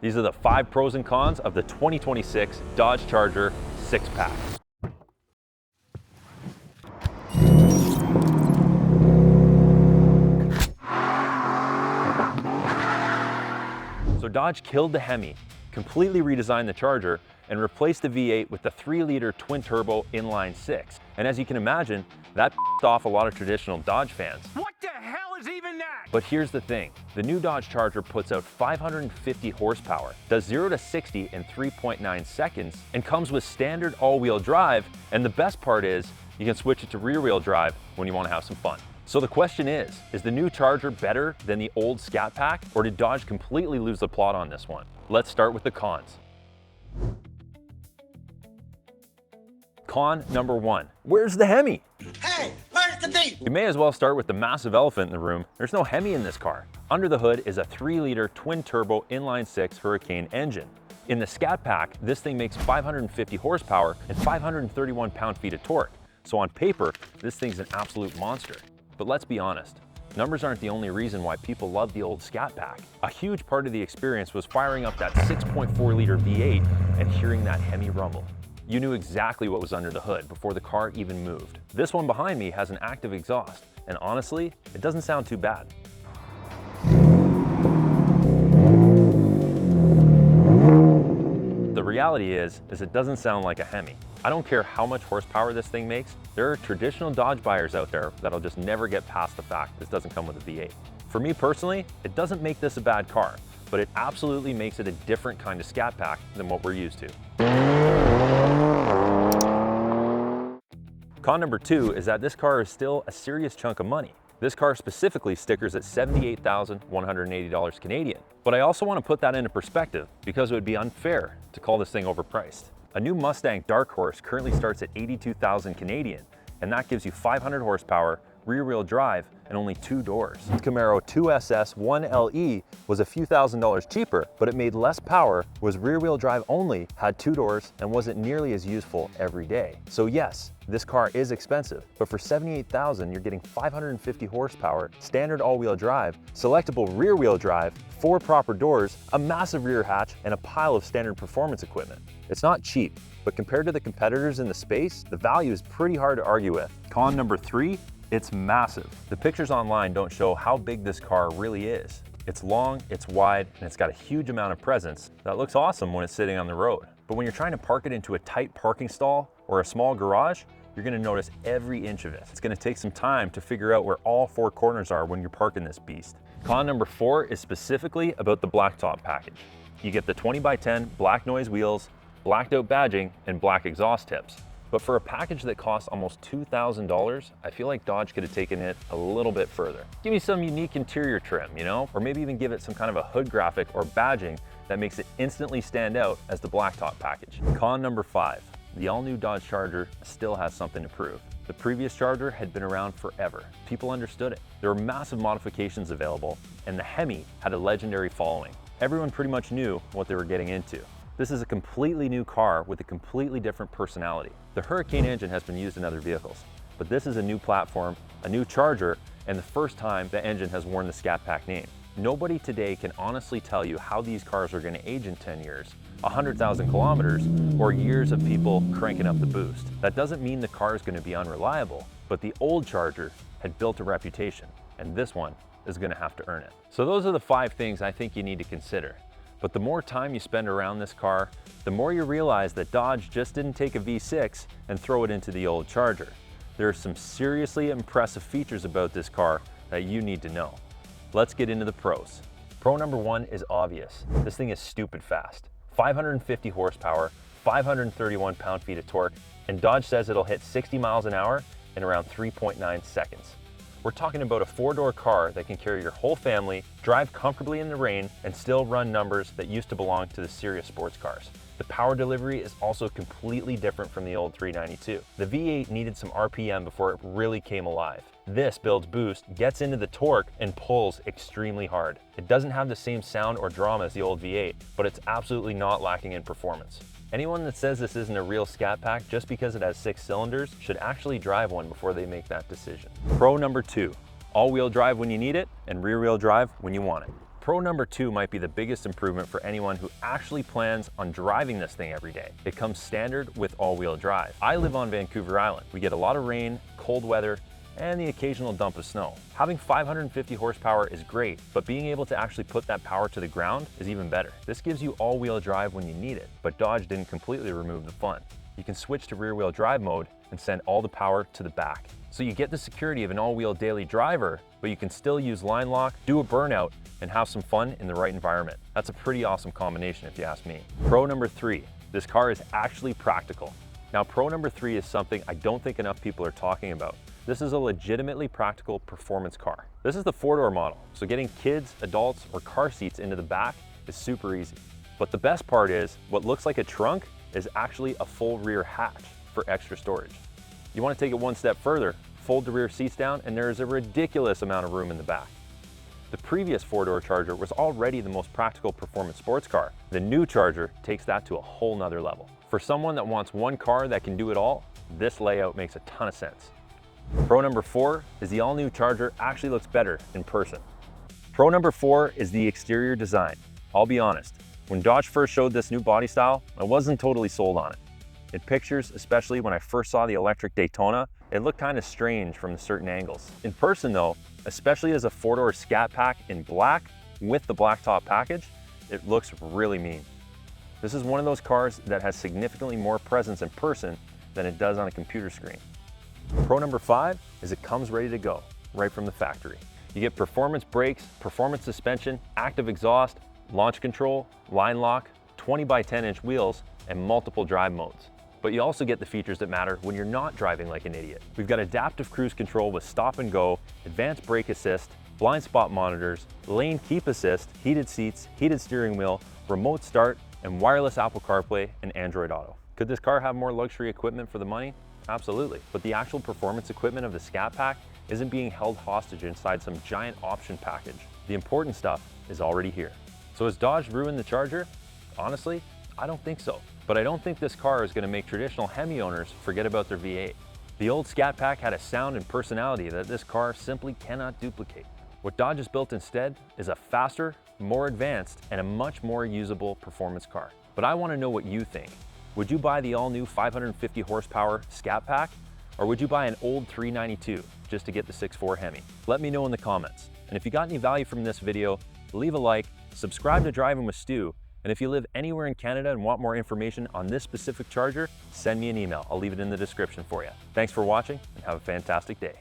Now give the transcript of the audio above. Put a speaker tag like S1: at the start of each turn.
S1: These are the 5 pros and cons of the 2026 Dodge Charger 6-pack. So Dodge killed the Hemi, completely redesigned the Charger, and replaced the V8 with the 3-liter twin-turbo inline-six. And as you can imagine, that pissed off a lot of traditional Dodge fans.
S2: What the hell is even that?
S1: But here's the thing, the new Dodge Charger puts out 550 horsepower, does 0 to 60 in 3.9 seconds, and comes with standard all-wheel drive, and the best part is, you can switch it to rear-wheel drive when you want to have some fun. So the question is the new Charger better than the old Scat Pack, or did Dodge completely lose the plot on this one? Let's start with the cons. Con number 1, where's the Hemi?
S3: Hey, where's the beef?
S1: You may as well start with the massive elephant in the room. There's no Hemi in this car. Under the hood is a 3-liter twin-turbo inline-six Hurricane engine. In the Scat Pack, this thing makes 550 horsepower and 531 pound-feet of torque. So on paper, this thing's an absolute monster. But let's be honest, numbers aren't the only reason why people love the old Scat Pack. A huge part of the experience was firing up that 6.4-liter V8 and hearing that Hemi rumble. You knew exactly what was under the hood before the car even moved. This one behind me has an active exhaust, and honestly, it doesn't sound too bad. The reality is it doesn't sound like a Hemi. I don't care how much horsepower this thing makes, there are traditional Dodge buyers out there that'll just never get past the fact this doesn't come with a V8. For me personally, it doesn't make this a bad car, but it absolutely makes it a different kind of Scat Pack than what we're used to. Con number 2 is that this car is still a serious chunk of money. This car specifically stickers at $78,180 Canadian. But I also want to put that into perspective because it would be unfair to call this thing overpriced. A new Mustang Dark Horse currently starts at $82,000 Canadian, and that gives you 500 horsepower, rear-wheel drive, and only 2 doors. Camaro 2SS 1LE was a few $1,000s cheaper, but it made less power, was rear-wheel drive only, had 2 doors, and wasn't nearly as useful every day. So yes, this car is expensive, but for $78,000, you're getting 550 horsepower, standard all-wheel drive, selectable rear-wheel drive, 4 proper doors, a massive rear hatch, and a pile of standard performance equipment. It's not cheap, but compared to the competitors in the space, the value is pretty hard to argue with. Con number 3, it's massive. The pictures online don't show how big this car really is. It's long, it's wide, and it's got a huge amount of presence that looks awesome when it's sitting on the road. But when you're trying to park it into a tight parking stall or a small garage, you're gonna notice every inch of it. It's gonna take some time to figure out where all 4 corners are when you're parking this beast. Con number 4 is specifically about the Blacktop package. You get the 20x10 black noise wheels, blacked out badging, and black exhaust tips. But for a package that costs almost $2,000, I feel like Dodge could have taken it a little bit further. Give me some unique interior trim, you know? Or maybe even give it some kind of a hood graphic or badging that makes it instantly stand out as the Blacktop package. Con number 5, the all-new Dodge Charger still has something to prove. The previous Charger had been around forever. People understood it. There were massive modifications available, and the Hemi had a legendary following. Everyone pretty much knew what they were getting into. This is a completely new car with a completely different personality. The Hurricane engine has been used in other vehicles, but this is a new platform, a new Charger, and the first time the engine has worn the Scat Pack name. Nobody today can honestly tell you how these cars are gonna age in 10 years, 100,000 kilometers, or years of people cranking up the boost. That doesn't mean the car is gonna be unreliable, but the old Charger had built a reputation, and this one is gonna have to earn it. So those are the 5 things I think you need to consider. But the more time you spend around this car, the more you realize that Dodge just didn't take a V6 and throw it into the old Charger. There are some seriously impressive features about this car that you need to know. Let's get into the pros. Pro number 1 is obvious. This thing is stupid fast. 550 horsepower, 531 pound-feet of torque, and Dodge says it'll hit 60 miles an hour in around 3.9 seconds. We're talking about a 4-door car that can carry your whole family, drive comfortably in the rain, and still run numbers that used to belong to the serious sports cars. The power delivery is also completely different from the old 392. The V8 needed some RPM before it really came alive. This builds boost, gets into the torque, and pulls extremely hard. It doesn't have the same sound or drama as the old V8, but it's absolutely not lacking in performance. Anyone that says this isn't a real Scat Pack just because it has 6 cylinders should actually drive one before they make that decision. Pro number 2, all-wheel drive when you need it and rear-wheel drive when you want it. Pro number 2 might be the biggest improvement for anyone who actually plans on driving this thing every day. It comes standard with all-wheel drive. I live on Vancouver Island. We get a lot of rain, cold weather, and the occasional dump of snow. Having 550 horsepower is great, but being able to actually put that power to the ground is even better. This gives you all-wheel drive when you need it, but Dodge didn't completely remove the fun. You can switch to rear-wheel drive mode and send all the power to the back. So you get the security of an all-wheel daily driver, but you can still use line lock, do a burnout, and have some fun in the right environment. That's a pretty awesome combination if you ask me. Pro number 3, this car is actually practical. Now, pro number 3 is something I don't think enough people are talking about. This is a legitimately practical performance car. This is the 4-door model, so getting kids, adults, or car seats into the back is super easy. But the best part is, what looks like a trunk is actually a full rear hatch for extra storage. You want to take it one step further, fold the rear seats down, and there is a ridiculous amount of room in the back. The previous 4-door Charger was already the most practical performance sports car. The new Charger takes that to a whole nother level. For someone that wants one car that can do it all, this layout makes a ton of sense. Pro number 4 is the all-new Charger actually looks better in person. Pro number 4 is the exterior design. I'll be honest, when Dodge first showed this new body style, I wasn't totally sold on it. In pictures, especially when I first saw the electric Daytona, it looked kind of strange from certain angles. In person though, especially as a 4-door Scat Pack in black with the Blacktop package, it looks really mean. This is one of those cars that has significantly more presence in person than it does on a computer screen. Pro number 5 is it comes ready to go, right from the factory. You get performance brakes, performance suspension, active exhaust, launch control, line lock, 20 by 10 inch wheels, and multiple drive modes. But you also get the features that matter when you're not driving like an idiot. We've got adaptive cruise control with stop and go, advanced brake assist, blind spot monitors, lane keep assist, heated seats, heated steering wheel, remote start, and wireless Apple CarPlay and Android Auto. Could this car have more luxury equipment for the money? Absolutely, but the actual performance equipment of the Scat Pack isn't being held hostage inside some giant option package. The important stuff is already here. So has Dodge ruined the Charger? Honestly, I don't think so. But I don't think this car is going to make traditional Hemi owners forget about their V8. The old Scat Pack had a sound and personality that this car simply cannot duplicate. What Dodge has built instead is a faster, more advanced, and a much more usable performance car. But I want to know what you think. Would you buy the all-new 550 horsepower Scat Pack, or would you buy an old 392 just to get the 6.4 Hemi? Let me know in the comments. And if you got any value from this video, leave a like, subscribe to Driving with Stu, and if you live anywhere in Canada and want more information on this specific Charger, send me an email. I'll leave it in the description for you. Thanks for watching and have a fantastic day.